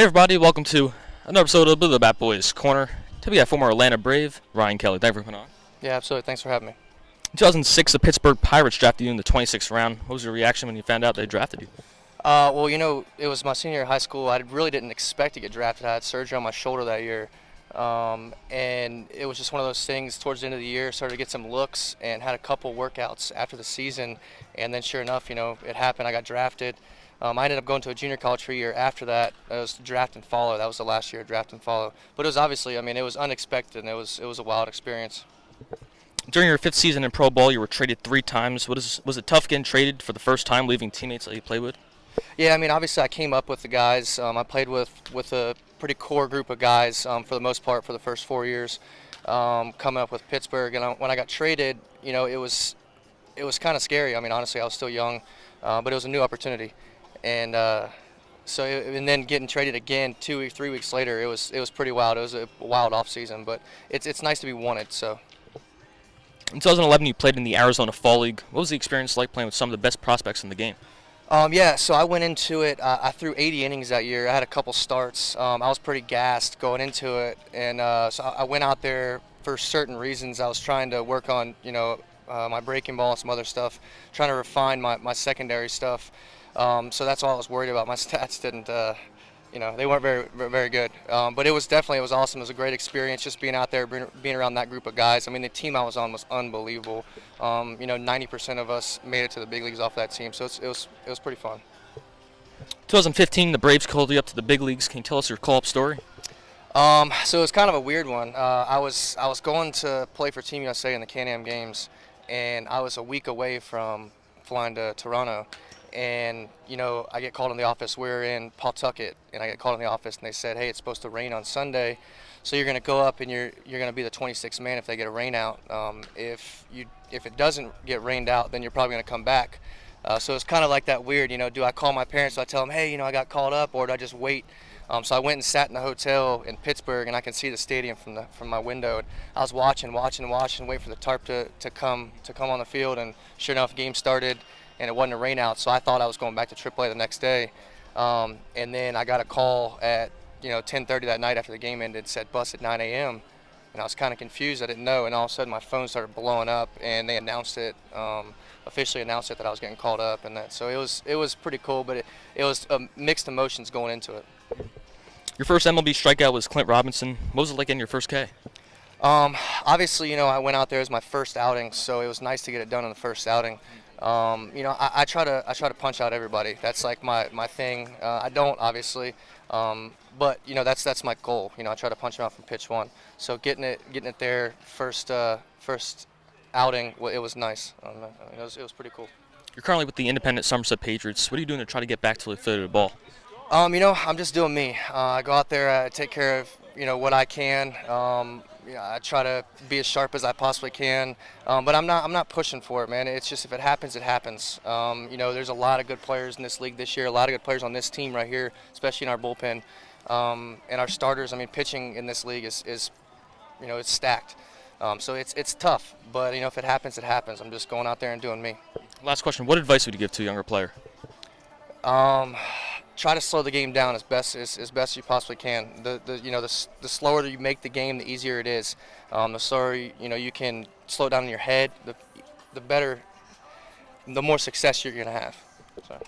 Hey everybody, welcome to another episode of the Bat Boys Corner. Today we have former Atlanta Brave, Ryan Kelly. Thank you for coming on. Yeah, absolutely. Thanks for having me. In 2006, the Pittsburgh Pirates drafted you in the 26th round. What was your reaction when you found out they drafted you? Well, it was my senior year of high school. I really didn't expect to get drafted. I had surgery on my shoulder that year. And it was just one of those things towards the end of the year, started to get some looks and had a couple workouts after the season. And then sure enough, it happened. I got drafted. I ended up going to a junior college for a year after that. It was draft and follow. That was the last year, draft and follow. But it was obviously, it was unexpected and it was a wild experience. During your fifth season in pro ball, you were traded 3 times. Was it tough getting traded for the first time, leaving teammates that you played with? Yeah, obviously I came up with the guys. I played with a pretty core group of guys for the most part for the first 4 years, coming up with Pittsburgh. And when I got traded, it was kind of scary. Honestly, I was still young, but it was a new opportunity. And and then getting traded again 3 weeks later, it was pretty wild. It was a wild off season, but it's nice to be wanted. So. In 2011, you played in the Arizona Fall League. What was the experience like playing with some of the best prospects in the game? Yeah, so I went into it. I threw 80 innings that year. I had a couple starts. I was pretty gassed going into it, and so I went out there for certain reasons. I was trying to work on, my breaking ball and some other stuff, trying to refine my secondary stuff. So that's all I was worried about. My stats didn't, they weren't very good. But it was awesome. It was a great experience just being out there, being around that group of guys. The team I was on was unbelievable. 90% of us made it to the big leagues off that team, so it was pretty fun. 2015, the Braves called you up to the big leagues. Can you tell us your call-up story? So it was kind of a weird one. I was going to play for Team USA in the Can-Am games, and I was a week away from flying to Toronto. And, I get called in the office. We're in Pawtucket, and I get called in the office, and they said, hey, it's supposed to rain on Sunday, so you're going to go up, and you're going to be the 26th man if they get a rain out. If it doesn't get rained out, then you're probably going to come back. So it's kind of like that weird, do I call my parents? Do I tell them, hey, I got called up, or do I just wait? So I went and sat in the hotel in Pittsburgh, and I can see the stadium from my window. And I was watching, wait for the tarp to come on the field, and sure enough, game started. And it wasn't a rain out, so I thought I was going back to AAA the next day. And then I got a call at 10:30 that night after the game ended, said bus at 9 a.m. And I was kind of confused. I didn't know, and all of a sudden my phone started blowing up, and they announced it, officially announced it that I was getting called up, and that. So it was pretty cool, but it was mixed emotions going into it. Your first MLB strikeout was Clint Robinson. What was it like in your first K? Obviously, I went out there as my first outing, so it was nice to get it done in the first outing. I try to punch out everybody. That's like my thing. I don't obviously, but that's my goal. I try to punch them out from pitch one. So getting it there first outing, it was nice. It was pretty cool. You're currently with the independent Somerset Patriots. What are you doing to try to get back to the foot of the ball? I'm just doing me. I go out there, I take care of what I can. I try to be as sharp as I possibly can, but I'm not pushing for it, man. It's just if it happens, it happens. There's a lot of good players in this league this year, a lot of good players on this team right here, especially in our bullpen, and our starters. Pitching in this league is it's stacked. So it's tough, but if it happens, it happens. I'm just going out there and doing me. Last question: what advice would you give to a younger player? Try to slow the game down as best you possibly can. The slower you make the game, the easier it is. The slower you can slow it down in your head, the better, the more success you're gonna have. So.